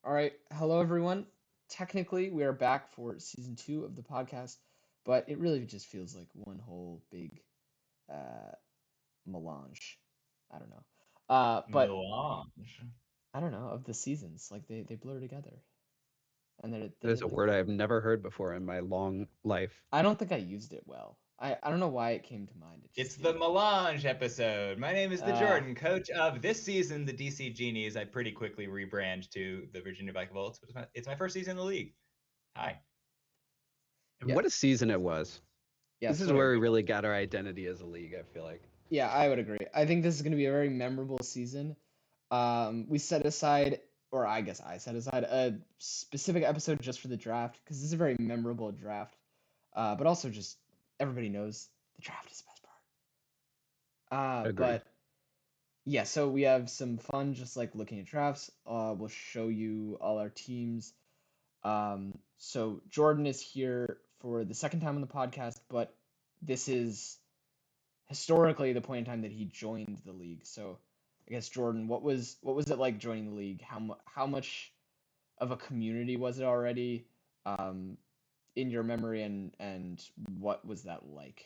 All right. Hello, everyone. Technically, we are back for season two of the podcast, but it really just feels like one whole big uh, melange. I don't know. But Melange. I don't know of the seasons. Like they blur together, and they're There's a like word I have never heard before in my long life. I don't think I used it well. I don't know why it came to mind. It It's just the did. Melange episode. My name is the Uh, Jordan, coach of this season, the DC Genies. I pretty quickly rebrand to the Virginia Black Volts, but it's my first season in the league. Hi. And yeah. what a season it was. This Yes. is What? where we really got our identity as a league, I feel like. Yeah, I would agree. I think this is going to be a very memorable season. We set aside, or I guess I set aside a specific episode just for the draft because this is a very memorable draft. But also just everybody knows the draft is the best part. Agreed. But yeah, so we have some fun just like looking at drafts. We'll show you all our teams. So Jordan is here for the second time on the podcast, but this is historically the point in time that he joined the league. So I guess Jordan, what was it like joining the league? How much of a community was it already in your memory, and what was that like?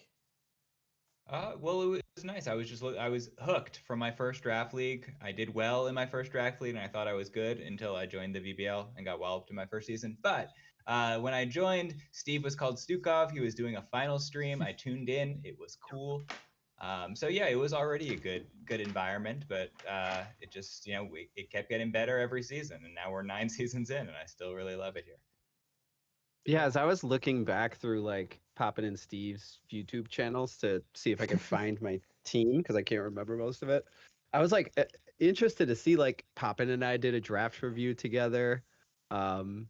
Well, it was nice. I was hooked from my first draft league. I did well in my first draft league, and I thought I was good until I joined the VBL and got walloped in my first season. But when I joined, Steve was called Stukov. He was doing a final stream. I tuned in. It was cool. So yeah, it was already a good environment, but it just it kept getting better every season, and now we're 9 seasons in, and I still really love it here. Yeah, as I was looking back through like Poppin and Steve's YouTube channels to see if I could find my team because I can't remember most of it, I was like interested to see like Poppin and I did a draft review together. Um,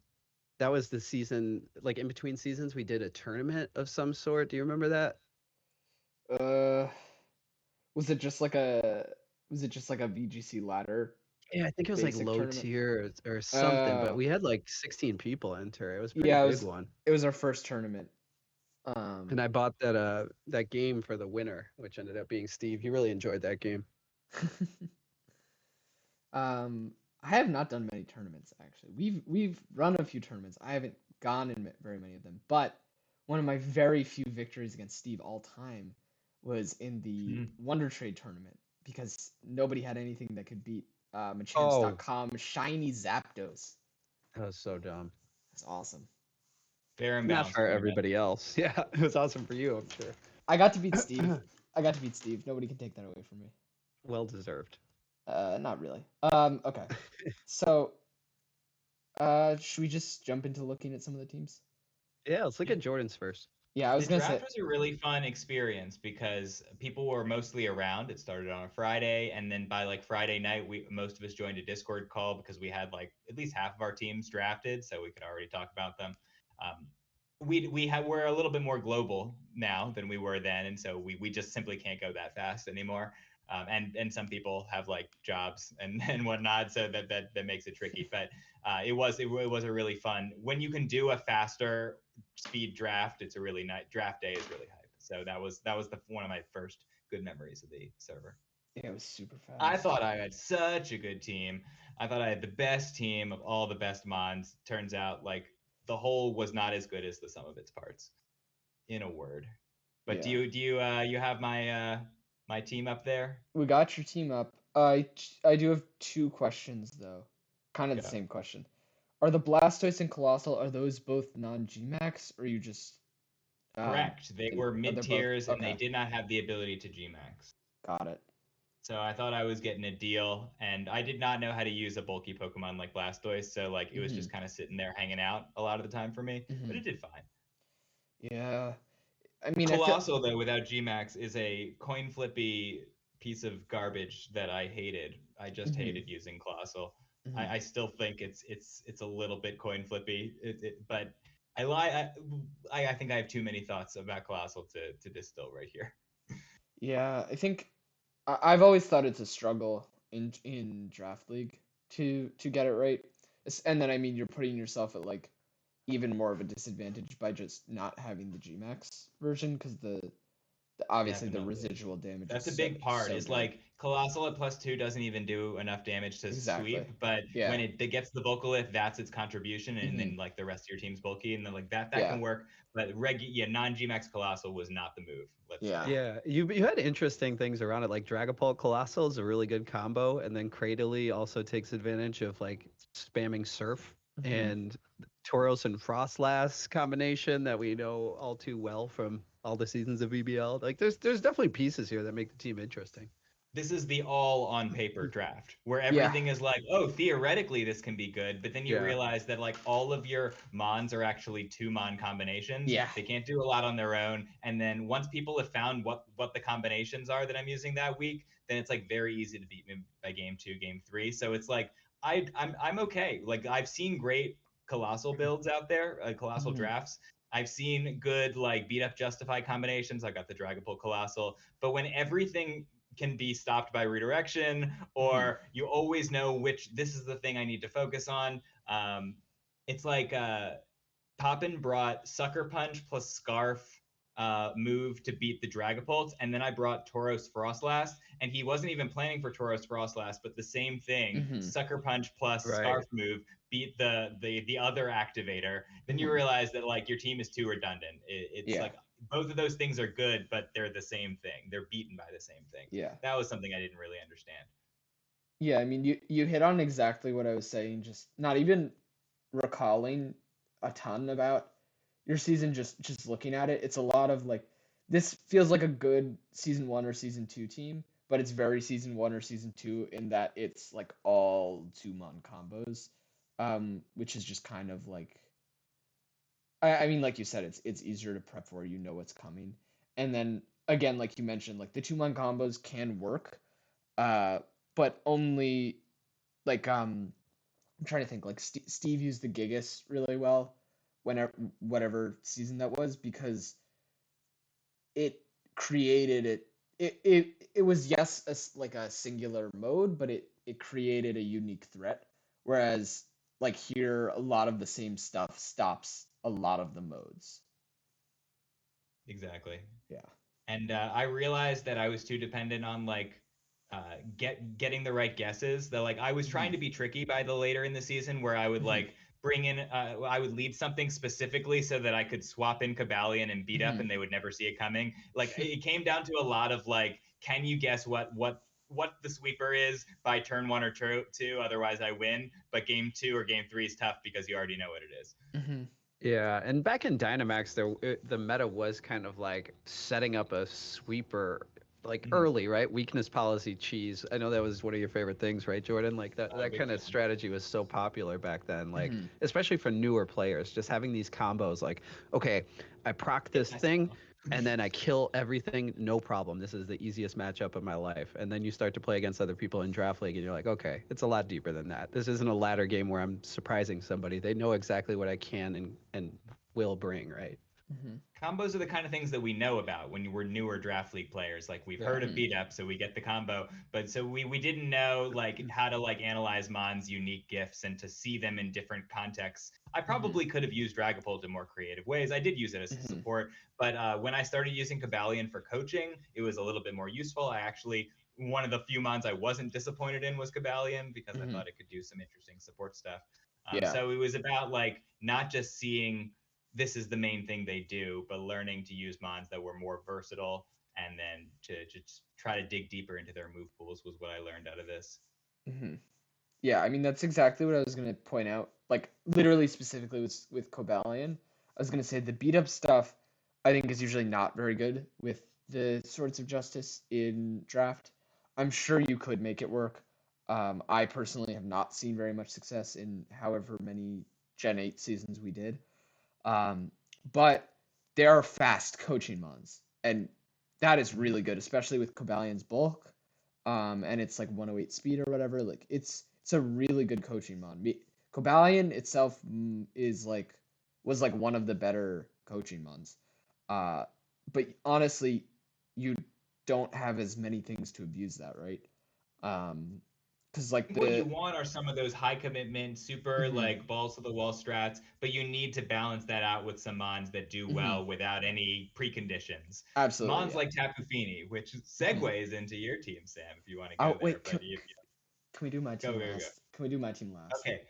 that was the season, like in between seasons, we did a tournament of some sort. Do you remember that? Uh, was it just like a was it just like a VGC ladder Yeah, I think it was like basic low tournament? tier or something, but Uh, we had like 16 people enter. It was a pretty yeah, big one. it was our first tournament. And I bought that game for the winner, which ended up being Steve. He really enjoyed that game. I have not done many tournaments actually. We've run a few tournaments. I haven't gone in very many of them, but one of my very few victories against Steve all time was in the Mhm. Wonder Trade tournament because nobody had anything that could beat Oh, Machamps.com shiny Zapdos. that was so dumb. That's awesome. Fair and Not balanced for tournament. everybody else. Yeah, it was awesome for you, I'm sure. I got to beat Steve. I got to beat Steve. Nobody can take that away from me. Well deserved. Not really. Okay. So, should we just jump into looking at some of the teams? Yeah, let's look at Jordan's first. Yeah, I was The gonna say. draft was a really fun experience because people were mostly around. It started on a Friday, and then by like Friday night, most of us joined a Discord call because we had like at least half of our teams drafted, so we could already talk about them. Um, we're a little bit more global now than we were then, and so we just simply can't go that fast anymore. And some people have like jobs and whatnot, so that makes it tricky. But it was a really fun when you can do a faster speed draft. It's a really nice draft day is really hype. So that was the one of my first good memories of the server. Yeah, it was super I fast. thought I had such a good team. I thought I had the best team of all the best mons. Turns out like the whole was not as good as the sum of its parts, in a word. But do Yeah. you have my team up there? We got your team up. I do have two questions though. Kind of the Go. same question. Are the Blastoise and Colossal, are those both non-Gmax, or are you just Correct. They were are they mid both tiers and they okay? did not have the ability to Gmax. Got it. So I thought I was getting a deal, and I did not know how to use a bulky Pokemon like Blastoise, so like it was Mm-hmm. just kind of sitting there hanging out a lot of the time for me, but Mm-hmm. it did fine. Yeah. I mean, I feel. Colossal though, without Gmax, is a coin flippy piece of garbage that I hated. I just Mm-hmm. hated using Colossal. Mm-hmm. I still think it's a little bit coin flippy, but I lie. I think I have too many thoughts about Colossal to distill right here. Yeah, I think I've always thought it's a struggle in draft league to get it right. And then I mean you're putting yourself at like even more of a disadvantage by just not having the Gmax version because the obviously the Definitely. residual damage is That's a big part. so Is good. like Colossal at +2 doesn't even do enough damage to Exactly. sweep, but Yeah. when it gets the vocal lift, that's its contribution, and Mhm. then like the rest of your team's bulky, and then like that Yeah. can work. But non-Gmax Colossal was not the move. Let's Yeah. say. Yeah, you had interesting things around it. Like Dragapult Colossal is a really good combo, and then Cradily also takes advantage of like spamming Surf Mhm. and Tauros and Frostlass combination that we know all too well from all the seasons of VBL. Like there's definitely pieces here that make the team interesting. This is the all on paper draft where Yeah. everything is like, oh, theoretically this can be good, but then you Yeah. realize that like all of your mons are actually 2 mon combinations. Yeah. They can't do a lot on their own. And then once people have found what the combinations are that I'm using that week, then it's like very easy to beat me by game 2, game 3. So it's like I'm okay. Like I've seen great colossal builds out there, colossal Mhm. drafts. I've seen good like beat up justify combinations. I got the Dragapult Colossal, but when everything can be stopped by redirection, or you always know which this is the thing I need to focus on. It's like Poppin brought Sucker Punch plus Scarf move to beat the Dragapult, and then I brought Tauros Frostlass, and he wasn't even planning for Tauros Frostlass, but the same thing, Mhm. Sucker Punch plus Right. Scarf move beat the other activator. Then you Mhm. realize that like your team is too redundant. It's Yeah. like both of those things are good, but they're the same thing. They're beaten by the same thing. Yeah. That was something I didn't really understand. Yeah, I mean you hit on exactly what I was saying, just not even recalling a ton about your season, just looking at it. It's a lot of like this feels like a good season 1 or season 2 team, but it's very season 1 or season 2 in that it's like all 2-mon combos. Which is just kind of like I mean, like you said, it's easier to prep for, you know what's coming. And then again, like you mentioned, like the 2-mon combos can work, uh, but only like I'm trying to think, like Steve used the Gigas really well whenever whatever season that was, because it created it was, yes, like a singular mode, but it created a unique threat, whereas like here a lot of the same stuff stops a lot of the modes. Exactly. Yeah. And I realized that I was too dependent on like getting the right guesses. That like I was trying Mhm. to be tricky by the later in the season, where I would Mhm. like bring in I would lead something specifically so that I could swap in Kabalion and beat up, Mhm. and they would never see it coming. Like it came down to a lot of like, can you guess what the sweeper is by turn 1 or 2? Otherwise, I win. But game 2 or game 3 is tough because you already know what it is. Mhm. Yeah, and back in Dynamax, the meta was kind of like setting up a sweeper like early, right? Weakness policy cheese. I know that was one of your favorite things, right, Jordan? Like that Big kind of fan. strategy was so popular back then, like Mhm. especially for newer players, just having these combos like, okay, I proc Get this myself. thing and then I kill everything, no problem. This is the easiest matchup of my life. And then you start to play against other people in draft league and you're like, okay, it's a lot deeper than that. This isn't a ladder game where I'm surprising somebody. They know exactly what I can and will bring, right? Mhm. Combos are the kind of things that we know about when we're newer draft league players. Like we've Yeah. heard of beat up, so we get the combo, but so we didn't know like how to like analyze Mon's unique gifts and to see them in different contexts. I probably could have used Dragapult in more creative ways. I did use it as a Mhm. support, but when I started using Kabalion for coaching, it was a little bit more useful. I actually one of the few Mons I wasn't disappointed in was Kabalion because I Mhm. thought it could do some interesting support stuff. Yeah. So it was about like not just seeing this is the main thing they do, but learning to use mons that were more versatile, and then to just try to dig deeper into their move pools was what I learned out of this. Mhm. Yeah, I mean that's exactly what I was gonna point out. Like literally specifically with Cobalion, I was gonna say the beat up stuff I think is usually not very good with the Swords of Justice in draft. I'm sure you could make it work. I personally have not seen very much success in however many Gen 8 seasons we did. Um, but there are fast coaching mons, and that is really good, especially with Cobalion's bulk. And it's like 108 speed or whatever. Like it's a really good coaching mon. Cobalion itself is like was like one of the better coaching mons. Uh, but honestly, you don't have as many things to abuse that, right? Um, because like What you the want are some of those high commitment, super Mhm, like balls to the wall strats, but you need to balance that out with some mons that do mhm, well without any preconditions. absolutely, Mons yeah. like Tapu Fini, which Mhm. segues into your team, Sam, if you want to go Oh there. wait, But you can we do my go, team go, go. last? Can we do my team last? Okay.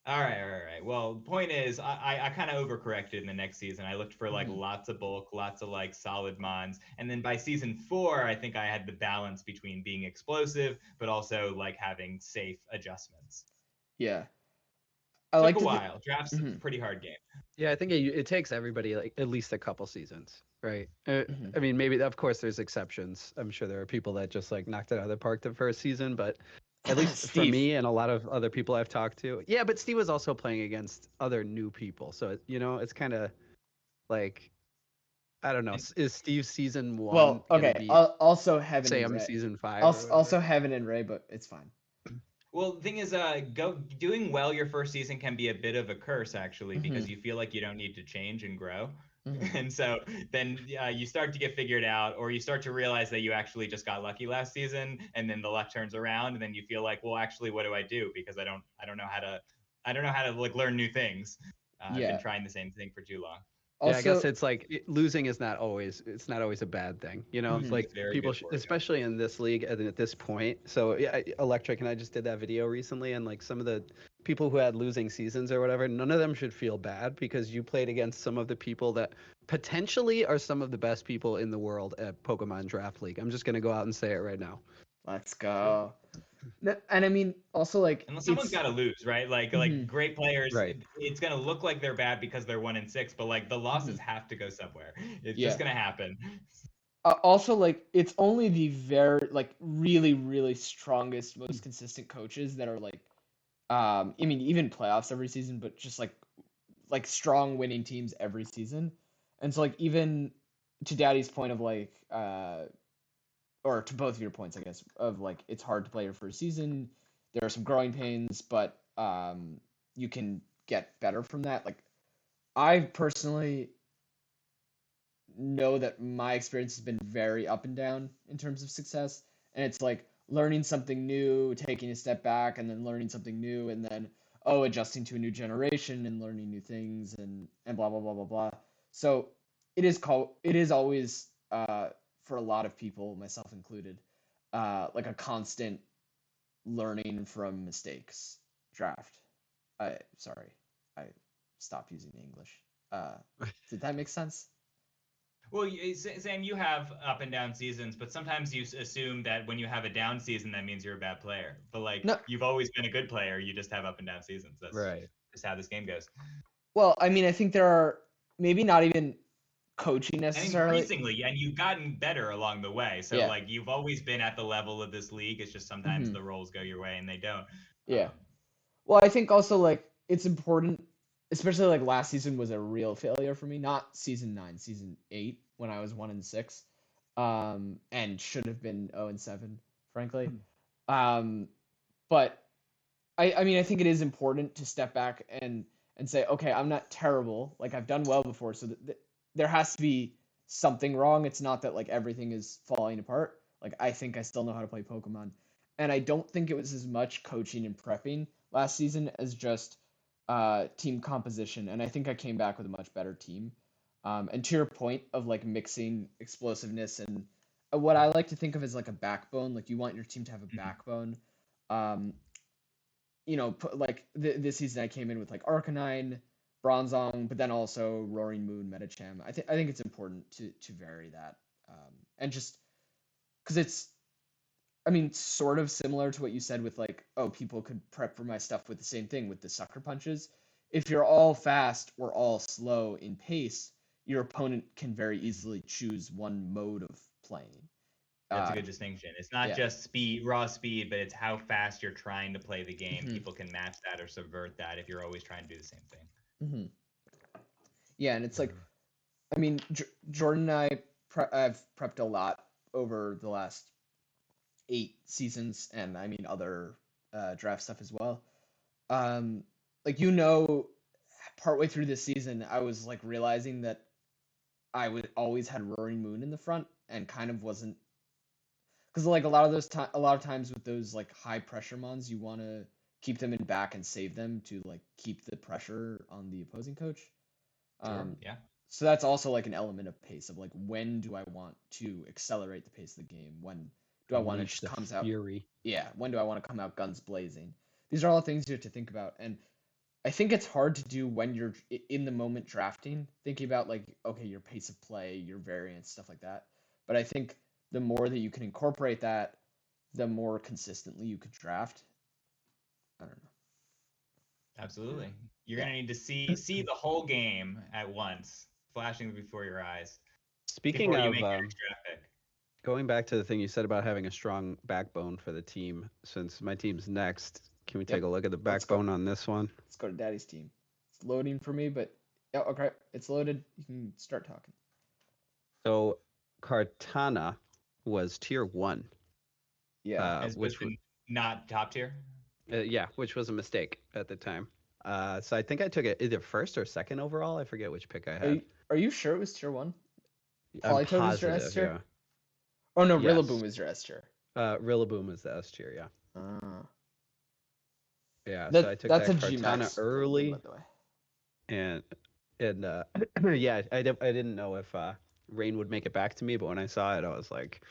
All right. Well, point is, I kind of overcorrected in the next season. I looked for like Mhm. lots of bulk, lots of like solid mons, and then by season 4, I think I had the balance between being explosive but also like having safe adjustments. Yeah, I Took like a to think. while. Draft's a Mhm, pretty hard game. Yeah, I think it takes everybody like at least a couple seasons, right? mhm. I mean, maybe of course there's exceptions. I'm sure there are people that just like knocked it out of the park the first season, but at least for Steve. me and a lot of other people I've talked to, yeah. But Steve was also playing against other new people, so it's kind of like I don't know. And Is Steve's season one Well, gonna okay. be Also Heaven and Sam Ray. season 5 or Also whatever? Heaven and Ray, but it's fine. well, the thing is, doing well your first season can be a bit of a curse actually Mhm, because you feel like you don't need to change and grow. mhm. And so then you start to get figured out, or you start to realize that you actually just got lucky last season, and then the luck turns around, and then you feel like, well, actually, what do I do? Because I don't know how to like learn new things. I've been Yeah. trying the same thing for too long. Yeah, I guess Also, it's like losing is not always it's not always a bad thing, you know. mhm. Like It's very people, good for you. especially in this league at this point. So yeah, Electric and I just did that video recently, and like some of the people who had losing seasons or whatever, none of them should feel bad because you played against some of the people that potentially are some of the best people in the world at Pokemon Draft League. I'm just gonna go out and say it right now. Let's go. And I mean, also like And someone's it's. got to lose, right? Like Mhm, great players, Right. it's gonna look like they're bad because they're 1-6, but like the losses mhm. have to go somewhere. It's just Yeah. gonna happen. Also, like it's only the very like really really strongest, most consistent coaches that are like, I mean even playoffs every season, but just like strong winning teams every season. And so like even to Daddy's point of like or to both of your points, I guess, of like it's hard to play your first season. There are some growing pains, but you can get better from that. Like I personally know that my experience has been very up and down in terms of success, and it's like learning something new, taking a step back, and then learning something new, and then adjusting to a new generation and learning new things, and blah blah blah blah blah. So it is always for a lot of people, myself included, like a constant learning from mistakes draft. I sorry, I stopped using English. Uh, did that make sense? Well, Sam, you have up and down seasons, but sometimes you assume that when you have a down season, that means you're a bad player. But like No, you've always been a good player, you just have up and down seasons. That's Right. just how this game goes. well, I mean, I think there are maybe not even coaching And necessarily. increasingly, and you've gotten better along the way. So Yeah. like you've always been at the level of this league. It's just sometimes Hmm. the roles go your way and they don't. Yeah. Well, I think also like it's important, especially like last season was a real failure for me. Not season 9, season 8 when I was 1-6, and should have been 0-7, frankly. Um, but I mean, I think it is important to step back and say, okay, I'm not terrible. Like I've done well before, so there has to be something wrong. It's not that like everything is falling apart. Like I think I still know how to play Pokemon, and I don't think it was as much coaching and prepping last season as just team composition. And I think I came back with a much better team. And to your point of like mixing explosiveness and what I like to think of as like a backbone, like you want your team to have a Mhm. backbone. Um, like this season I came in with like Arcanine, Bronzong, but then also Roaring Moon, Metacham. I think it's important to vary that, and just because it's, I mean, sort of similar to what you said with like, oh, people could prep for my stuff with the same thing with the sucker punches. If you're all fast or all slow in pace, your opponent can very easily choose one mode of playing. That's a Uh, good distinction. It's not yeah. just speed, raw speed, but it's how fast you're trying to play the game. Hmm. People can match that or subvert that if you're always trying to do the same thing. Hmm. Yeah, and it's like, I mean, Jordan and I've prepped a lot over the last 8 seasons, and I mean other draft stuff as well. Um, like partway through this season, I was like realizing that I would always had Roaring Moon in the front, and kind of wasn't Because like a lot of times with those like high pressure mons, you want to keep them in back and save them to like keep the pressure on the opposing coach. Sure. Um, Yeah. so that's also like an element of pace of like when do I want to accelerate the pace of the game? When do I want to Unleash just the comes out? fury. Yeah, when do I want to come out guns blazing? These are all things you have to think about, and I think it's hard to do when you're in the moment drafting, thinking about like okay, your pace of play, your variance, stuff like that. But I think the more that you can incorporate that, the more consistently you could draft. I don't know. Absolutely. You're Yeah. gonna need to see the whole game at once, flashing before your eyes, Speaking before you of make your next draft pick. going back to the thing you said about having a strong backbone for the team, since my team's next, can we take Yep. a look at the Let's go. backbone on this one? Let's go to Daddy's team. It's loading for me, but yeah, okay, it's loaded. You can start talking. So Cartana was tier 1, Yeah. As which in not top tier. yeah, which was a mistake at the time. So I think I took it either first or second overall. I forget which pick I Are had. you sure it was tier 1? I'm Polytoad was your S positive, tier? yeah. Oh no, Yes. Rillaboom was your S tier. Rillaboom is the S tier, yeah. Yeah, so I took That's that a Cartana Gmax early, by the way. and yeah, I didn't know if Rain would make it back to me, but when I saw it, I was like,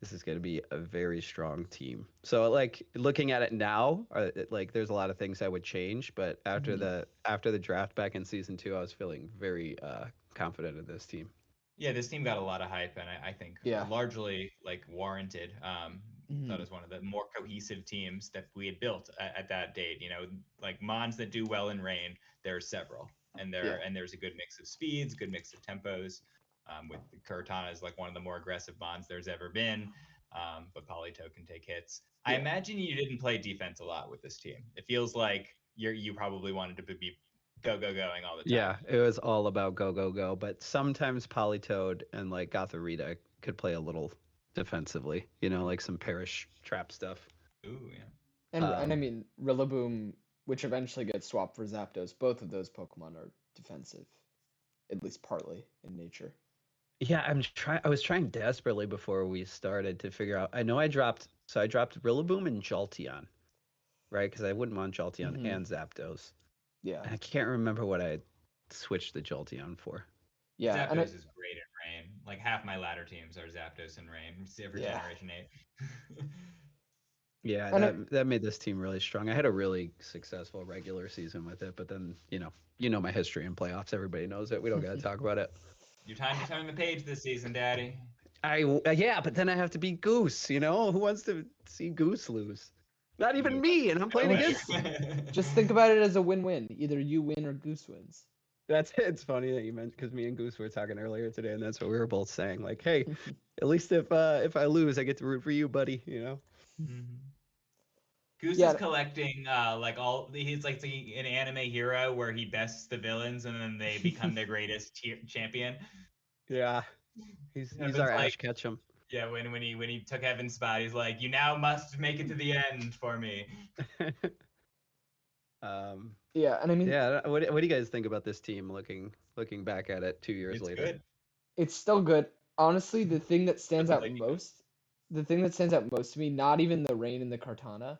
this is going to be a very strong team. So like looking at it now, like there's a lot of things I would change, but after the draft back in season 2, I was feeling very confident in this team. Yeah, this team got a lot of hype, and I think Yeah. largely like warranted. Thought it was one of the more cohesive teams that we had built at that date. You know, like Mons that do well in rain. There's several, and there's a good mix of speeds, good mix of tempos. With Cortana is like one of the more aggressive Mons there's ever been, but Polito can take hits. I imagine you didn't play defense a lot with this team. It feels like you probably wanted to be going all the time. Yeah, it was all about go, but sometimes Politoad and like Gotharita could play a little defensively, like some Perish trap stuff. Ooh, yeah. And I mean Rillaboom, which eventually gets swapped for Zapdos, both of those Pokemon are defensive, at least partly in nature. Yeah, I was trying desperately before we started to figure out. I know I dropped Rillaboom and Jolteon, right? Because I wouldn't want Jolteon and Zapdos. Yeah. And I can't remember what I switched the Jolteon for. Yeah, Zapdos is great in rain. Like half my ladder teams are Zapdos and rain for Generation 8. Yeah, that made this team really strong. I had a really successful regular season with it, but then you know my history in playoffs. Everybody knows it. We don't got to talk about it. Your time to turn the page this season, Daddy. Yeah, but then I have to beat Goose. Who wants to see Goose lose? Not even me, and I'm playing against him. Just think about it as a win-win. Either you win or Goose wins. It's funny that you mentioned, because me and Goose were talking earlier today, and that's what we were both saying. Like, hey, at least if I lose, I get to root for you, buddy. Goose is collecting he's like an anime hero where he bests the villains and then they become their greatest champion. Yeah, he's our Ash Ketchum. Yeah, when he took Heaven's spot, he's like, you now must make it to the end for me. Yeah, and I mean, what do you guys think about this team looking back at it 2 years later? Good. It's still good. Honestly, the thing that stands out most to me, not even the rain and the Cartana,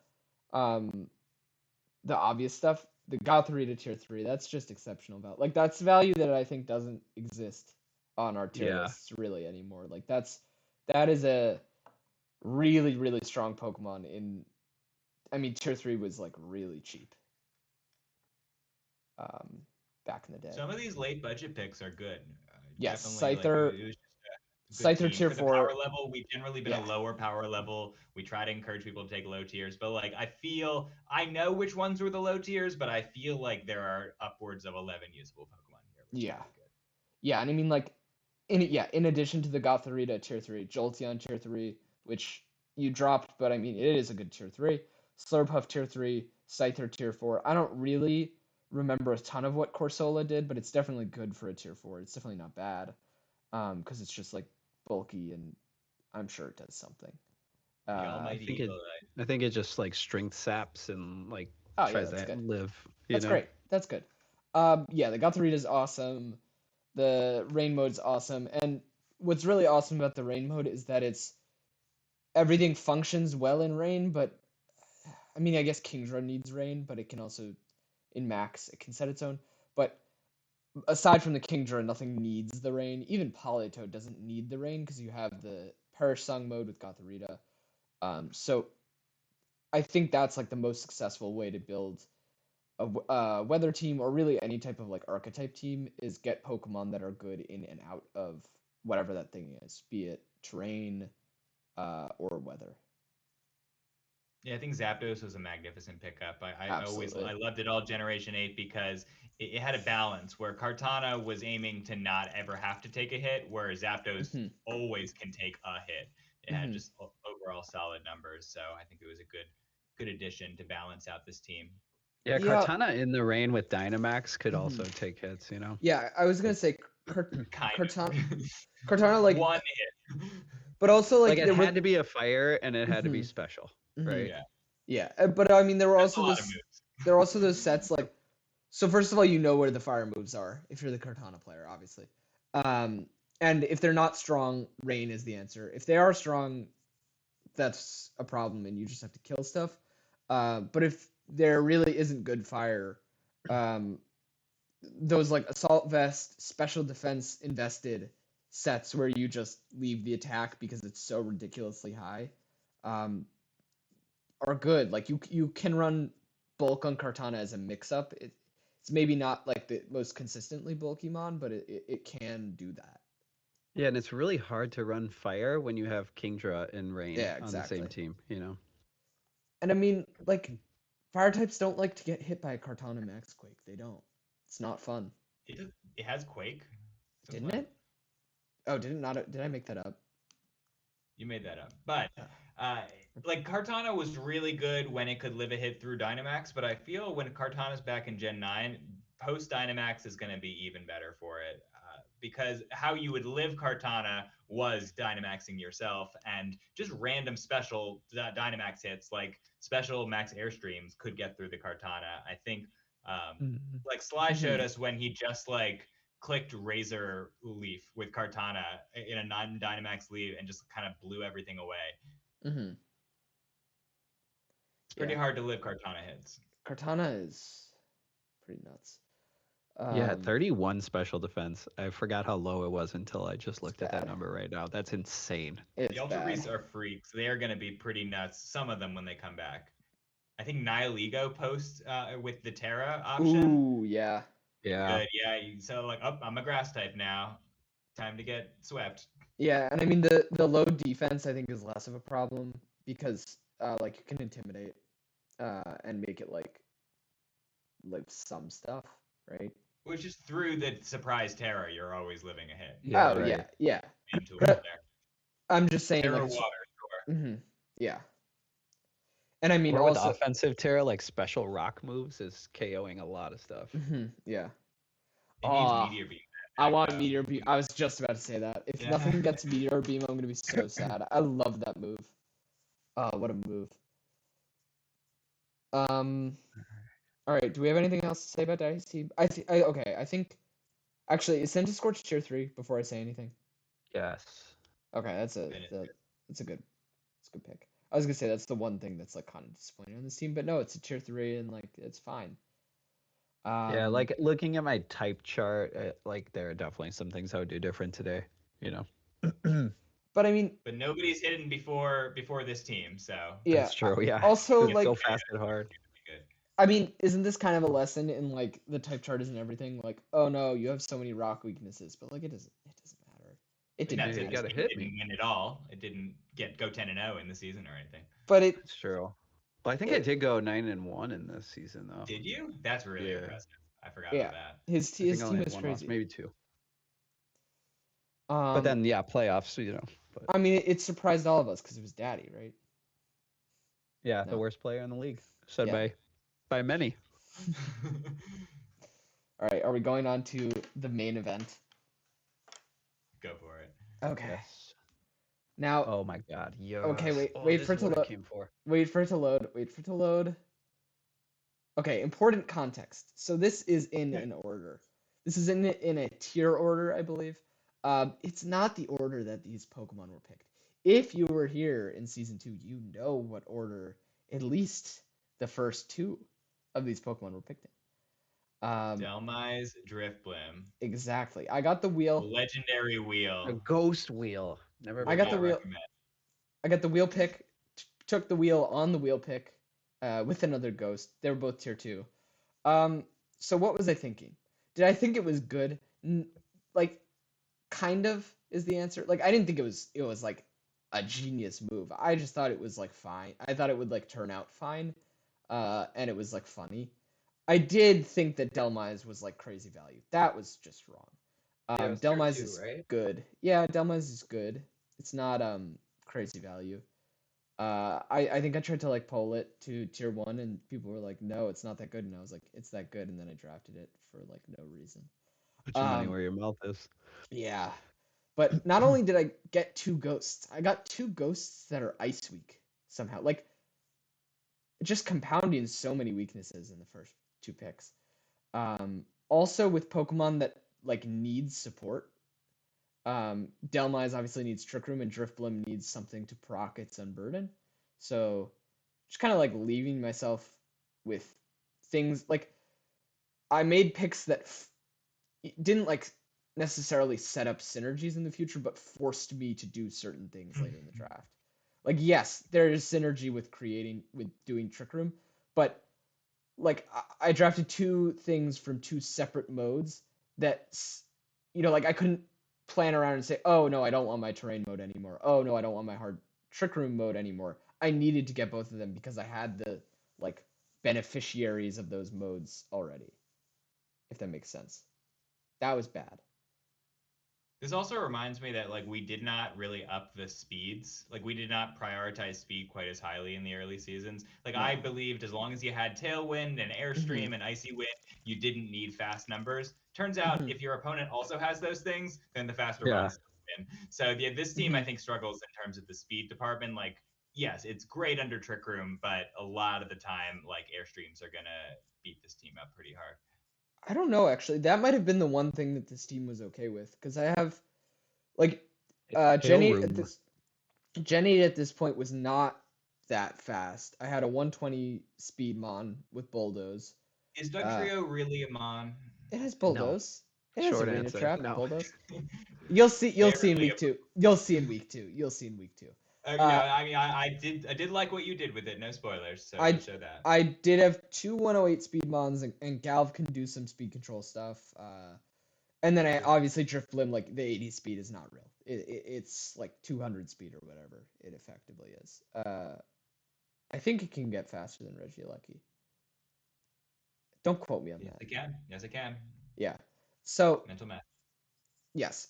the obvious stuff, the Gotharita tier 3, that's just exceptional value. Like that's value that I think doesn't exist on our tier lists really anymore. Like that is a really, really strong Pokemon tier 3 was like really cheap. Back in the day. Some of these late budget picks are good. Yes, Scyther. Scyther tier 4. For the power level, we've generally been a lower power level. We try to encourage people to take low tiers, but like I know which ones were the low tiers, but I feel like there are upwards of 11 usable Pokemon here. Yeah. Yeah, and I mean like in addition to the Gotharita tier 3, Jolteon tier 3, which you dropped, but I mean it is a good tier 3. Slurpuff tier 3, Scyther tier 4. I don't really remember a ton of what Corsola did, but it's definitely good for a tier 4. It's definitely not bad. Because it's just like bulky and I'm sure it does something. I think it just like strength saps and like tries to live. That's great. That's good. The Gotharita is awesome. The rain mode's awesome, and what's really awesome about the rain mode is that it's everything functions well in rain, but I mean, I guess Kingdra needs rain, but it can also, in max, it can set its own. But aside from the Kingdra, nothing needs the rain. Even Politoed doesn't need the rain because you have the Perish Song mode with Gothorita. So I think that's like the most successful way to build a weather team, or really any type of like archetype team, is get Pokemon that are good in and out of whatever that thing is, be it terrain or weather. Yeah, I think Zapdos was a magnificent pickup. I always Absolutely. I loved it all Generation 8 because it had a balance where Kartana was aiming to not ever have to take a hit, whereas Zapdos Hmm. always can take a hit. It had Hmm. just overall solid numbers, so I think it was a good addition to balance out this team. Yeah, Yeah. Kartana in the rain with Dynamax could Mhm. also take hits, you know? Yeah, I was gonna say Kind Cortana, of. Cortana, like, One hit. but also Like like it there were. had to be a fire and it had to be Mhm. special, Mhm. right? Yeah. Yeah, but I mean there were That's a also lot of those moves. there were also those sets like, so first of all, you know where the fire moves are if you're the Cortana player, obviously. Um, and if they're not strong, rain is the answer. If they are strong, that's a problem and you just have to kill stuff. But if there really isn't good fire, um, those like assault vest, special defense invested sets where you just leave the attack because it's so ridiculously high, um, are good. Like you can run bulk on Kartana as a mix up. It's maybe not like the most consistently bulky mon, but it can do that. Yeah, and it's really hard to run fire when you have Kingdra and Rain Yeah, on the same exactly. team, you know? And I mean, like, fire types don't like to get hit by a Kartana Max Quake. They don't. It's not fun. It has Quake. Since Didn't when? it? Oh, did it not? Did I make that up? You made that up. But Uh, uh, like Cartana was really good when it could live a hit through Dynamax, but I feel when Cartana's back in Gen 9, post Dynamax is going to be even better for it. Because how you would live Cartana was Dynamaxing yourself, and just random special Dynamax hits like special max airstreams could get through the Cartana. I think like Sly showed mhm. us when he just like clicked Razor Leaf with Cartana in a non Dynamax lead and just kind of blew everything away. Mhm. It's pretty Yeah. hard to live Cartana hits. Cartana is pretty nuts. Yeah, Um, 31 special defense. I forgot how low it was until I just it's looked at that bad. number right now. That's insane. The It's Ultra bad. Beasts are freaks. They are going to be pretty nuts. Some of them when they come back. I think Nihiligo posts with the Terra option. Ooh, yeah. Yeah. Good, yeah. So like, oh, I'm a grass type now. Time to get swept. Yeah, and I mean the low defense I think is less of a problem because like you can intimidate and make it like some stuff, right? Which is through the surprise Terra, you're always living a hit. Yeah, Oh yeah, right. yeah. Main tool But there. I'm just saying Terra like water, sure. yeah. And I mean Or with also offensive Terra, like special rock moves is KOing a lot of stuff. yeah. It needs Oh, Meteor Beam I back want though. Meteor Beam. I was just about to say that. If Yeah. nothing gets Meteor Beam, I'm gonna be so sad. I love that move. Oh, what a move. Um, all right. Do we have anything else to say about Dicey's team? Okay. I think actually is Centiskorch tier 3 before I say anything. Yes. Okay, that's a good pick. I was gonna say that's the one thing that's like kind of disappointing on this team, but no, it's a tier 3 and like it's fine. Yeah, like looking at my type chart, like there are definitely some things I would do different today, you know? But I mean, But nobody's hidden before this team, so yeah. That's true, yeah. Also, It's like, so fast and hard. good. I mean, isn't this kind of a lesson in like the type chart isn't everything? Like, oh no, you have so many rock weaknesses, but like it doesn't matter. It I mean, didn't that's You it. matter. This gotta team hit didn't me. win at all. It didn't go 10-0 in the season or anything. But That's true. Well, I think I it did go 9-1 in this season though. Did you? That's really Yeah. impressive. I forgot yeah, about that. his I think I his only team had is one loss, crazy. maybe two. But Um, then yeah, playoffs, you know. But I mean, it surprised all of us because it was Daddy, right? yeah, the No. worst player in the league, said Yeah. by many. All right, are we going on to the main event? Go for it. Okay. Yes. Now, Oh my God. Yes. okay, wait this for it is to what I load. came for. Wait for it to load. Wait for it to load. Okay, important context. So this is in an order. This is in a tier order, I believe. It's not the order that these Pokemon were picked. if you were here in season 2, you know what order at least the first 2 of these Pokemon were picked in. Delmise Driftblim. Exactly. I got the The wheel. legendary A wheel. ghost wheel. Never I Would been got the not more. wheel. recommend. I got the wheel pick. Took the wheel on the wheel pick, with another ghost. They were both tier 2. Um, so what was I thinking? Did I think it was good? Like, kind of is the answer. Like, I didn't think it was like a genius move. I just thought it was like fine. I thought it would like turn out fine. And it was like funny. I did think that Delmise was like crazy value. That was just wrong. Yeah, it was tier Delmise 2, is right? good. Yeah, Delmise is good. It's not crazy value. I think I tried to like poll it to tier 1 and people were like, no, it's not that good, and I was like, it's that good, and then I drafted it for like no reason. Put your money Um, where your mouth is. yeah. But not only did I get 2 ghosts, I got 2 ghosts that are Ice Weak somehow. Like, just compounding so many weaknesses in the first 2 picks. Also with Pokemon that like needs support. Delmise obviously needs Trick Room, and Drifblim needs something to proc its Unburden. So just kind of like leaving myself with things like I made picks that didn't like necessarily set up synergies in the future, but forced me to do certain things later in the draft. Like, yes, there is synergy with doing Trick Room, but like I drafted 2 things from 2 separate modes that, like I couldn't plan around and say, oh no, I don't want my terrain mode anymore. Oh no, I don't want my hard Trick Room mode anymore. I needed to get both of them because I had the like beneficiaries of those modes already. If that makes sense. That was bad. This also reminds me that like we did not really up the speeds. Like we did not prioritize speed quite as highly in the early seasons. Like I No. believed as long as you had Tailwind and Hmm. Airstream and Icy Wind, you didn't need fast numbers. Turns out Hmm. if your opponent also has those things, then the faster Yeah. ones win. So yeah, this team I Hmm. think struggles in terms of the speed department. Like yes, it's great under Trick Room, but a lot of the time like Airstreams are gonna beat this team up pretty hard. I don't know actually. That might have been the one thing that this team was okay with because I have like Tail Jenny at room. this point was not that fast. I had a 120 speed mon with bulldoze. Is Uh, Dugtrio really a mon? it has No. bulldoze. It has Short arena answer. trap, No. bulldoze. You'll see. You'll see in Barely a week 2. You'll see in week 2. You'll see in week 2. Yeah, Uh, I mean, I did like what you did with it. No spoilers, so I show that. I did have 2 108 speed mons, and Galv can do some speed control stuff. And then I Good. obviously Driftblim, like the 80 speed is not real. It's like 200 speed or whatever it effectively is. I think it can get faster than Regieleki. Don't quote me on Yes, that. I can. Yes, I can. Yeah. So Mental math. yes.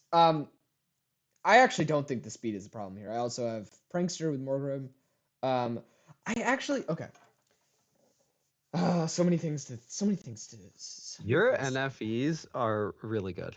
I actually don't think the speed is a problem here. I also have Prankster with Morgrim. Um, I actually okay. So many things to Your discuss. NFEs are really good.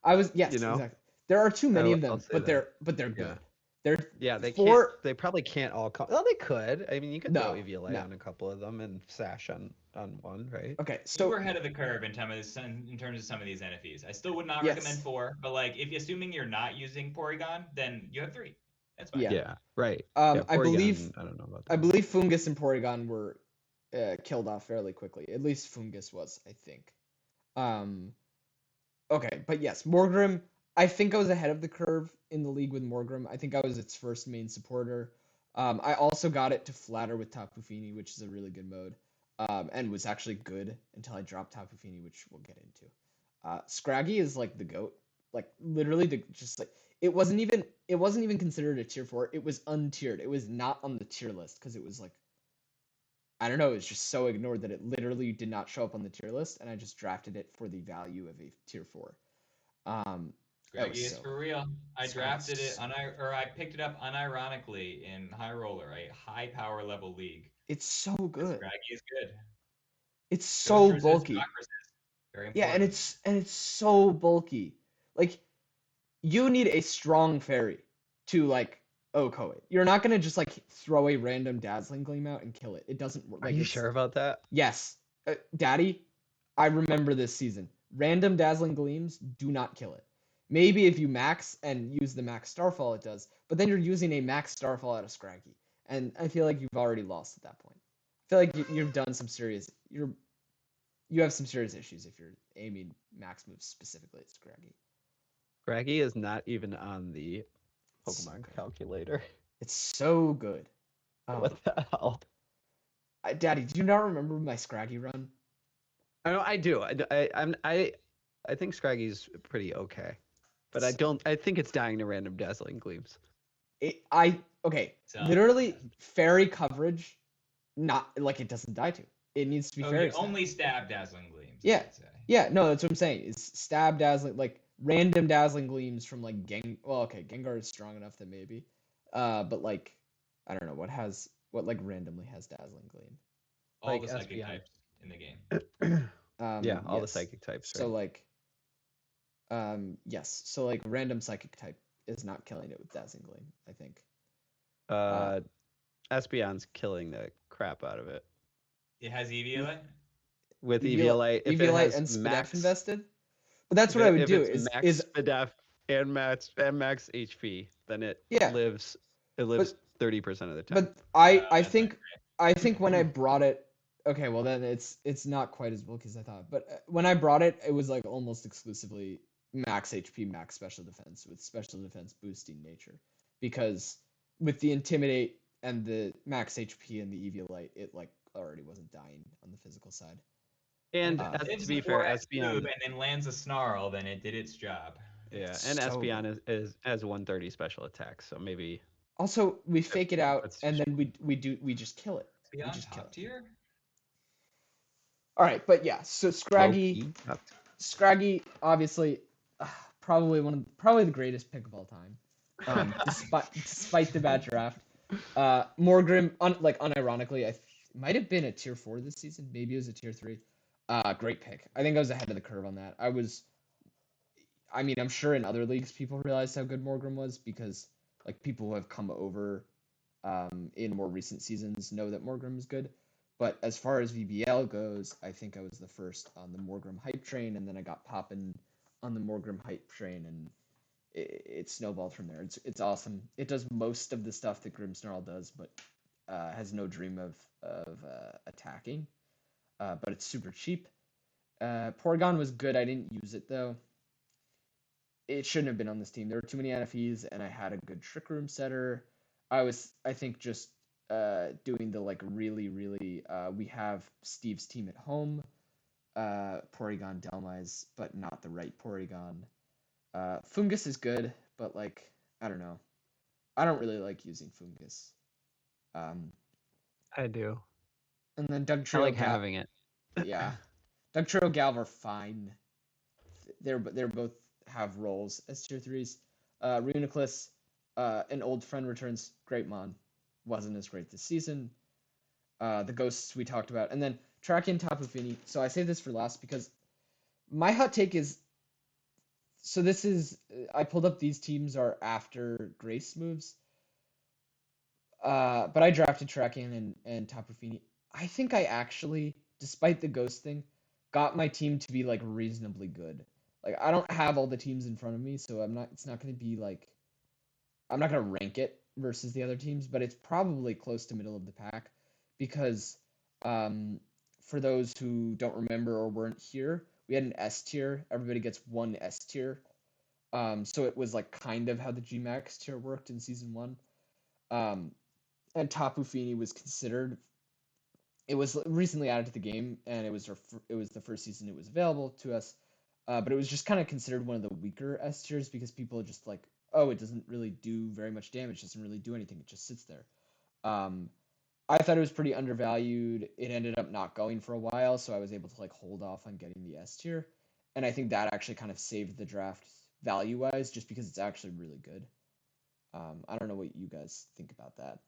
I was You yes, know, exactly. There are too many of I'll them, say but that. they're Yeah. good. They're Yeah, they can't. four. They probably can't all come. Oh, they could. I mean, you could throw No, EVLA no. on a couple of them and Sash on one, right? Okay, You so were ahead of the curve in terms of some of these NFEs. I still would not recommend yes, 4, but like if assuming you're not using Porygon, then you have 3. That's fine. yeah. Yeah, right. Yeah, I believe Porygon. I don't know about I that one. believe Fungus and Porygon were killed off fairly quickly. At least Fungus was, I think. Um, okay, but yes, Morgrim. I think I was ahead of the curve in the league with Morgrim. I think I was its first main supporter. I also got it to flatter with Tapu Fini, which is a really good mode, and was actually good until I dropped Tapu Fini, which we'll get into. Scraggy is like the goat, like literally the just like it wasn't even considered a tier 4. It was untiered. It was not on the tier list because it was like I don't know. It was just so ignored that it literally did not show up on the tier list, and I just drafted it for the value of a tier 4. That was Scraggy is so for real. I drafted it Scraggy's so I picked it up unironically in High Roller, a high power level league. it's so Because good. Scraggy is good. It's Ghost so resist, bulky. rock resist. Very Yeah, and important. it's so bulky. Like you need a strong fairy to like OHKO it. You're not gonna just like throw a random Dazzling Gleam out and kill it. It doesn't work. Are Like you it's sure about that? yes, Daddy. I remember this season. Random Dazzling Gleams do not kill it. Maybe if you max and use the max starfall, it does. But then you're using a max starfall out of Scraggy, and I feel like you've already lost at that point. I feel like you've done some serious. You have some serious issues if you're aiming max moves specifically at Scraggy. Scraggy is not even on the It's so Pokemon good. calculator. It's so good. What the hell? Daddy, do you not remember my Scraggy run? I know I do. I think Scraggy's pretty okay, but I don't. I think it's dying to random dazzling gleams. Okay, So, literally fairy coverage, not like it doesn't die to. It needs to be fairy. yeah, only stab dazzling gleams. Yeah. I would say. Yeah, no, that's what I'm saying. Is stab dazzling like random dazzling gleams from like well, okay, Gengar is strong enough that maybe. But like I don't know what like randomly has dazzling gleam. All Like the psychic Espeon. types in the game. Yeah, all the Yes. psychic types. So Right? like yes. So like random psychic type is not killing it with dazzling gleam, I think. Espeon's killing the crap out of it It has EVA. with EVLite. If it Eviolite has and Spadef max, invested. But that's what I would if do it's max is Spadef and max HP, then it Yeah. lives. It lives 30% of the time. but I That's think when I brought it, okay, well then it's not quite as bulky as I thought. But when I brought it, it was like almost exclusively max HP, max special defense with special defense boosting nature, because with the intimidate and the max HP and the Eviolite, it like already wasn't dying on the physical side. And If to be the fair, 4X Espeon, move and then lands a snarl, then it did its job. yeah, and So Espeon is has 130 special attacks, so maybe Also, we fake it out that's and just- then we just kill it. We Beyond just kill top it. tier. All right, but yeah, so Scraggy, obviously, probably probably the greatest pick of all time, despite the bad draft. Morgrim, unironically, it might have been a tier 4 this season. Maybe it was a tier 3. Great pick. I think I was ahead of the curve on that. I mean, I'm sure in other leagues people realized how good Morgrim was because like people who have come over in more recent seasons know that Morgrim is good. But as far as VBL goes, I think I was the first on the Morgrim hype train, and then I got popping on the Morgrim hype train, and it snowballed from there. It's awesome. It does most of the stuff that Grimmsnarl does, but has no dream of attacking. But it's super cheap. Porygon was good. I didn't use it though. It shouldn't have been on this team. There were too many NFEs, and I had a good Trick Room setter. I think, just doing the like really. We have Steve's team at home. Porygon Delmise, but not the right Porygon. Fungus is good, but like I don't know. I don't really like using Fungus. I do. And then Doug I Trio like having it. Yeah, Doug Trio Galv are fine. They're both have roles as tier 3s. Reuniclus, an old friend returns. Great Mon, wasn't as great this season. The ghosts we talked about, and then Trakian Tapu Fini. So I say this for last because my hot take is. So this is I pulled up these teams are after Grace moves. But I drafted Trakian and Tapu Fini. I think I actually, despite the ghost thing, got my team to be like reasonably good. Like I don't have all the teams in front of me, so it's not going to be like I'm not going to rank it versus the other teams, but it's probably close to middle of the pack because for those who don't remember or weren't here, we had an S tier. Everybody gets one S tier. So it was like kind of how the Gmax tier worked in season 1. And Tapu Fini was considered. It was recently added to the game, and it was the first season it was available to us. But it was just kind of considered one of the weaker S tiers because people are just like, oh, it doesn't really do very much damage, doesn't really do anything, it just sits there. I thought it was pretty undervalued. It ended up not going for a while, so I was able to like hold off on getting the S tier, and I think that actually kind of saved the draft value wise, just because it's actually really good. I don't know what you guys think about that.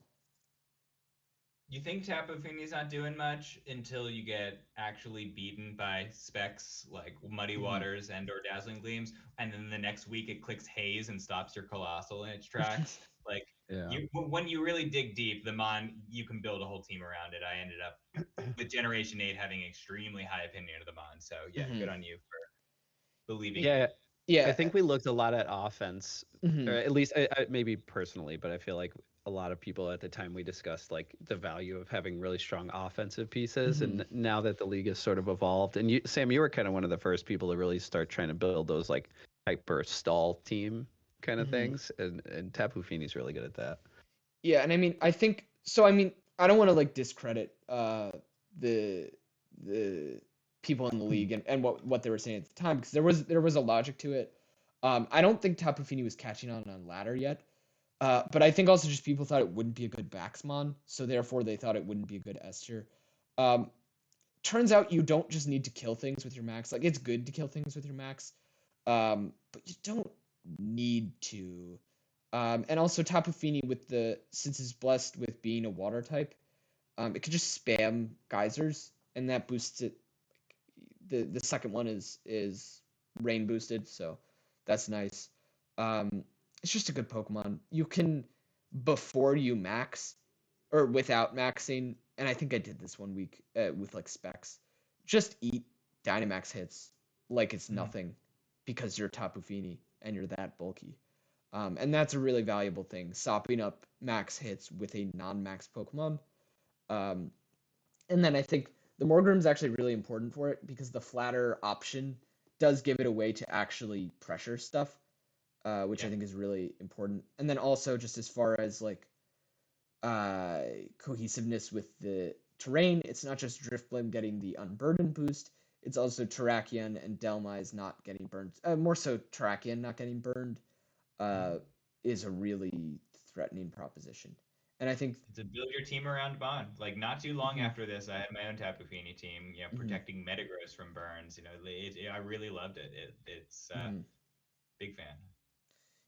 You think Tapu Fini's not doing much until you get actually beaten by specs like Muddy Waters and or Dazzling Gleams, and then the next week it clicks Haze and stops your Colossal in its tracks. Like when you really dig deep, the Mon, you can build a whole team around it. I ended up with Generation 8 having extremely high opinion of the Mon. So yeah, good on you for believing. Yeah, Yeah. I think we looked a lot at offense, or Mhm. at least maybe personally, but I feel like a lot of people at the time we discussed like the value of having really strong offensive pieces. Mhm. And now that the league has sort of evolved, and you, Sam, you were kind of one of the first people to really start trying to build those like hyper stall team kind of Mhm. things, and Tapu Fini's really good at that. Yeah, and I mean, I think so. I mean, I don't want to like discredit the the people in the league and what they were saying at the time because there was a logic to it. I don't think Tapu Fini was catching on ladder yet, but I think also just people thought it wouldn't be a good Baxmon, so therefore they thought it wouldn't be a good S tier. Um, Turns out you don't just need to kill things with your max. Like it's good to kill things with your max, but you don't need to. And also Tapu Fini with the since it's blessed with being a water type, it could just spam geysers, and that boosts it. The second one is rain boosted, so that's nice. It's just a good Pokemon. You can before you max or without maxing, and I think I did this one week with like specs. Just eat Dynamax hits like it's Mhm. nothing because you're Tapu Fini and you're that bulky. And that's a really valuable thing, sopping up max hits with a non-max Pokemon. Um, and then I think the Morgrum's actually really important for it because the flatter option does give it a way to actually pressure stuff, which I Yeah. think is really important. And then also just as far as like uh, cohesiveness with the terrain. It's not just Driftblim getting the Unburden boost, it's also Terrakion and Delmise not getting burned. More so, Terrakion not getting burned Mhm. uh, is a really threatening proposition. And I think. To build your team around Bond. Like not too long Mhm, after this, I had my own Tapu Fini team. You know, mhm, protecting Metagross from burns. You know, I really loved it. It's mhm. big fan.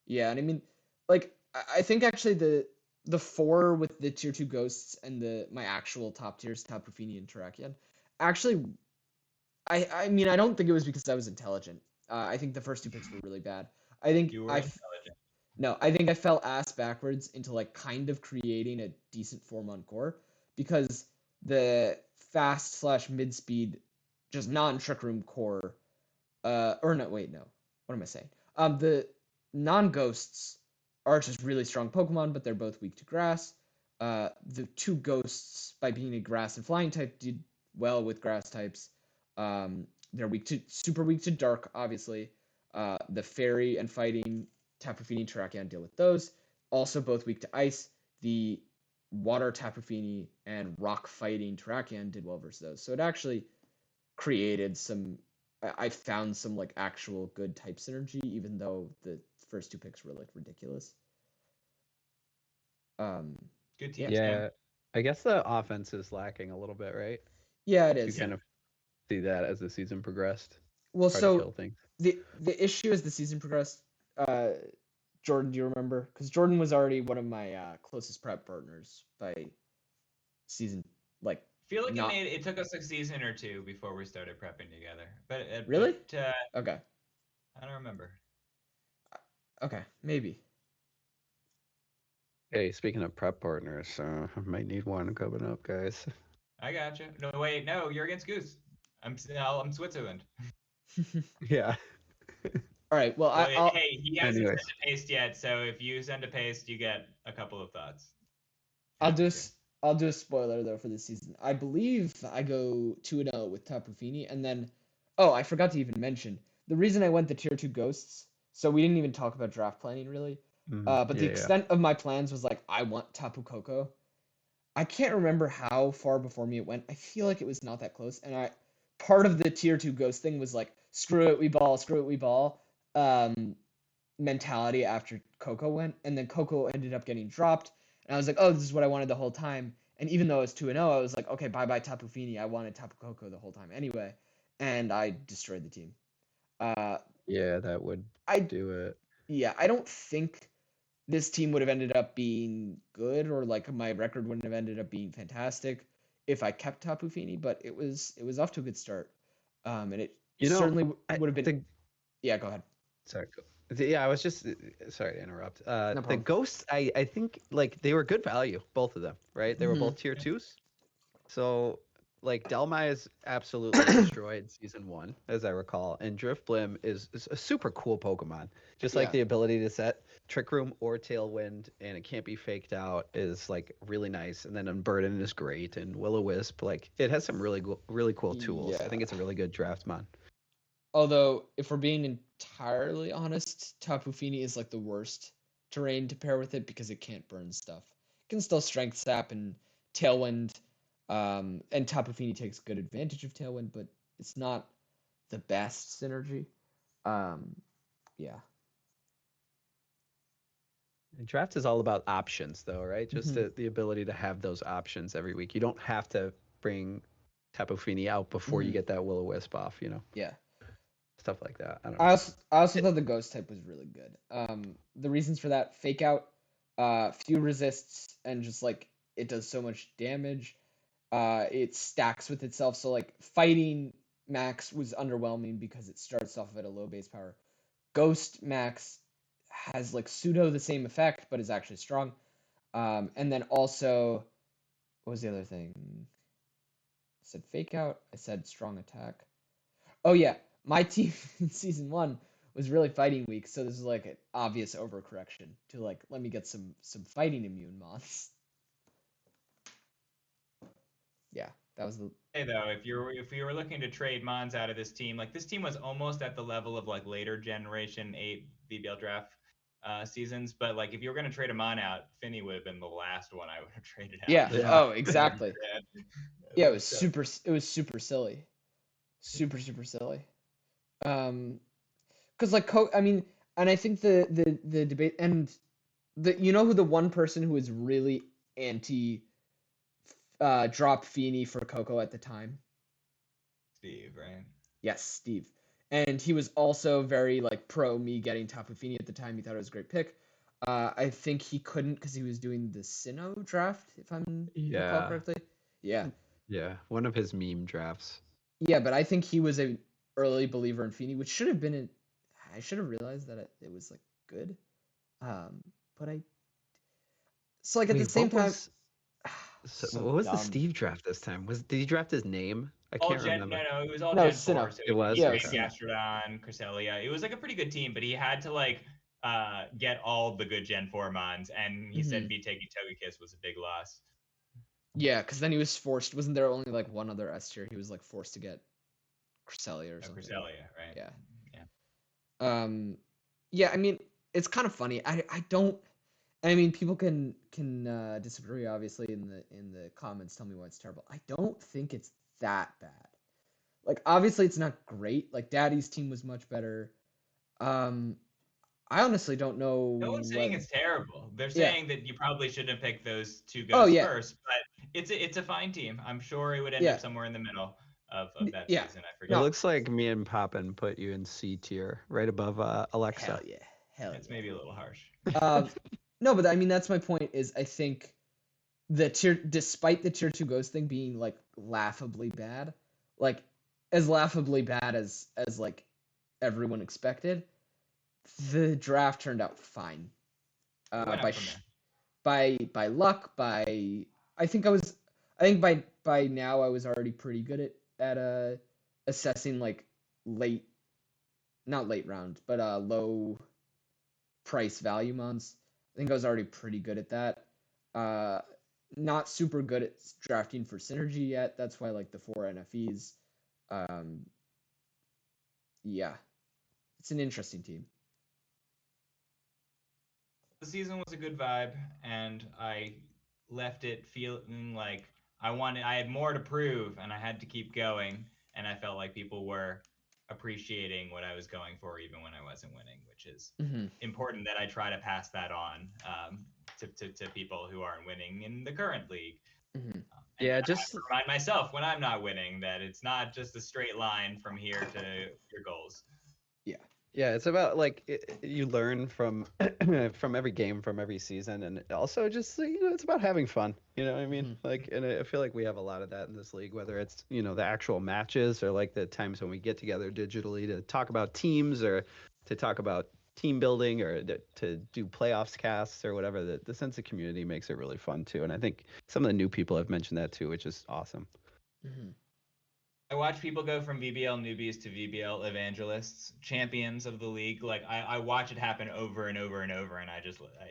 Yeah, and I mean, like, I think actually the four with the tier two ghosts and the my actual top tiers, Tapu Fini and Terrakion, actually I mean I don't think it was because I was intelligent. I think the first two picks were really bad. I think You were I f- intelligent. no, I think I fell ass backwards into like kind of creating a decent form on core because the fast slash mid speed, just non trick room core, or no, wait, no, what am I saying? The non ghosts are just really strong Pokemon, but they're both weak to grass. The two ghosts, by being a grass and flying type, did well with grass types. They're super weak to dark, obviously. The fairy and fighting Tapu Fini and Terrakion deal with those. Also, both weak to ice. The water Tapu Fini and rock fighting Terrakion did well versus those. So it actually created some. I found some like actual good type synergy, even though the first two picks were like ridiculous. Um, Good yeah, team, Sam. Yeah, I guess the offense is lacking a little bit, right? yeah, it You is. kind of see that as the season progressed. Well, Hard to so kill things. the issue as the season progressed, uh, Jordan, do you remember? Because Jordan was already one of my closest prep partners by season, like Feel like not it took us a season or two before we started prepping together. really. But Okay, I don't remember. okay, maybe. Hey, speaking of prep partners, I might need one coming up, guys. I gotcha. No, wait, no, you're against Goose. I'm Switzerland. Yeah. All right. Well, Well, I'll hey, he hasn't sent Anyways, a paste yet, so if you send a paste, you get a couple of thoughts. I'll Happy do to. I'll do a spoiler though for this season. I believe I go 2-0 with Tapu Fini, and then oh, I forgot to even mention the reason I went the tier two ghosts. So we didn't even talk about draft planning really. But the yeah, yeah. extent of my plans was like I want Tapu Koko. I can't remember how far before me it went. I feel like it was not that close, and I part of the tier two ghost thing was like screw it, we ball. Um, Mentality after Coco went, and then Coco ended up getting dropped, and I was like, oh, this is what I wanted the whole time. And even though I was 2-0, I was like, okay, bye bye Tapu Fini. I wanted Tapu Koko the whole time anyway, and I destroyed the team. Uh, Yeah, that would I do it. yeah, I don't think this team would have ended up being good, or like my record wouldn't have ended up being fantastic if I kept Tapu Fini, but it was off to a good start, and it You know, certainly I would have been. the Yeah, go ahead. sorry. Yeah, I was just sorry to interrupt. No The problem. ghosts, I think like they were good value, both of them, right? They were Hmm. both tier twos. So like Delmai is absolutely destroyed season 1, as I recall, and Driftblim is a super cool Pokemon. Just like Yeah. the ability to set Trick Room or Tailwind, and it can't be faked out is like really nice. And then Unburden is great, and Will-O-Wisp, like it has some really cool tools. I Yeah. think it's a really good draft mon. Although, if we're being entirely honest, Tapu Fini is like the worst terrain to pair with it because it can't burn stuff. It can still Strength Sap and Tailwind, and Tapu Fini takes good advantage of Tailwind, but it's not the best synergy. Um, yeah. And draft is all about options, though, right? Just Mhm. the ability to have those options every week. You don't have to bring Tapu Fini out before you Mhm. get that Will-O-Wisp off, Yeah. stuff like that. I don't I know. also thought the ghost type was really good. The reasons for that: fake out, few resists, and just like it does so much damage. It stacks with itself. So like fighting max was underwhelming because it starts off at a low base power. Ghost max has like pseudo the same effect, but is actually strong. And then also, what was the other thing? I said fake out. I said strong attack. Oh yeah, my team in season 1 was really fighting weak, so this is like an obvious overcorrection to like let me get some fighting immune mons. Yeah, that was the Hey though, if you were looking to trade Mons out of this team, like this team was almost at the level of like later generation 8 VBL draft seasons, but like if you were gonna trade a Mon out, Finney would have been the last one I would have traded out. yeah. Yeah. Oh, exactly. Yeah, it was So, super. It was super silly, super silly. Because like I mean, and I think the debate and you know who the one person who was really anti drop Feeney for Coco at the time? Steve, right? Yes, Steve. And he was also very like pro me getting Tapu Fini at the time. He thought it was a great pick. I think he couldn't because he was doing the Sinnoh draft, if I'm recall Yeah. correctly. Yeah, Yeah. One of his meme drafts. yeah, but I think he was a early believer in Fini, which should have been. I should have realized that it was like good. Um, but I so like at the Wait, same time, what so was the dumb. Steve draft this time? Did he draft his name? I All can't Gen, no, remember. no, it was all No, Gen it's Sinnoh. 4. So It was? Yeah, he it was picked Okay. Sinnoh. Gastrodon, Cresselia. It was like a pretty good team, but he had to like get all the good Gen 4 mons, and he said Hmm. B taking Togekiss was a big loss. Yeah, because then he was forced. Wasn't there only like one other S tier? He was like forced to get Cresselia or something. Cresselia, right? Yeah. Yeah. Yeah. I mean, it's kind of funny. I don't. I mean, people can disagree obviously in the comments. Tell me why it's terrible. I don't think it's that bad. Like obviously it's not great. Like Daddy's team was much better. Um, I honestly don't know No one's saying what. it's terrible. They're Yeah. saying that you probably shouldn't have picked those two Oh ghosts yeah. first, but it's a fine team. I'm sure it would end Yeah. up somewhere in the middle of that Yeah. season. I It forget. No. looks like me and Poppin put you in C tier, right above Hell Alexa. yeah. Hell It's yeah. maybe a little harsh. Um, no, but I mean that's my point. Is I think the tier, despite the tier 2 ghost thing being like laughably bad, like as laughably bad as like everyone expected, the draft turned out fine. It went By up from there. by luck, by I think by now I was already pretty good at assessing like late, not late round, but low price value mons. I think I was already pretty good at that. Uh, Not super good at drafting for synergy yet. That's why like the 4 NFEs. Um, yeah, it's an interesting team. The season was a good vibe, and I left it feeling like I had more to prove, and I had to keep going, and I felt like people were appreciating what I was going for, even when I wasn't winning, which is Hmm. important that I try to pass that on to people who aren't winning in the current league. Hmm. And Yeah, I have just to remind myself when I'm not winning that it's not just a straight line from here to your goals. Yeah. yeah, it's about like you learn from from every game, from every season, and also just it's about having fun. You know what I mean? Hmm. Like, and I feel like we have a lot of that in this league, whether it's the actual matches or like the times when we get together digitally to talk about teams or to talk about team building or to do playoffs casts or whatever. The sense of community makes it really fun too, and I think some of the new people have mentioned that too, which is awesome. Mhm. I watch people go from VBL newbies to VBL evangelists, champions of the league. Like I watch it happen over and over and over, and I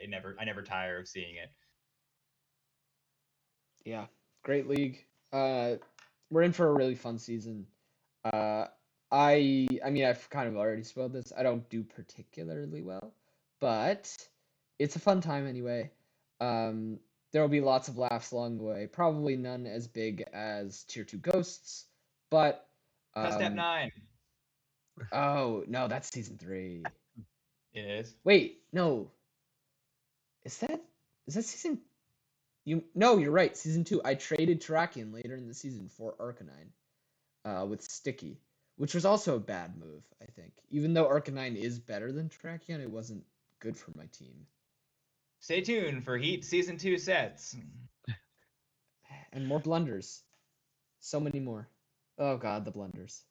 never tire of seeing it. Yeah, great league. We're in for a really fun season. Uh, I mean, I've kind of already spoiled this. I don't do particularly well, but it's a fun time anyway. There will be lots of laughs along the way. Probably none as big as Tier 2 Ghosts, but Step um, 9. oh no, that's season 3. It is. Wait, no, is that season? No, you're right. Season 2. I traded Terrakion later in the season for Arcanine. With Sticky, which was also a bad move, I think. Even though Arcanine is better than Terrakion, it wasn't good for my team. Stay tuned for Heat Season 2 sets. And more blunders. So many more. Oh god, the blunders.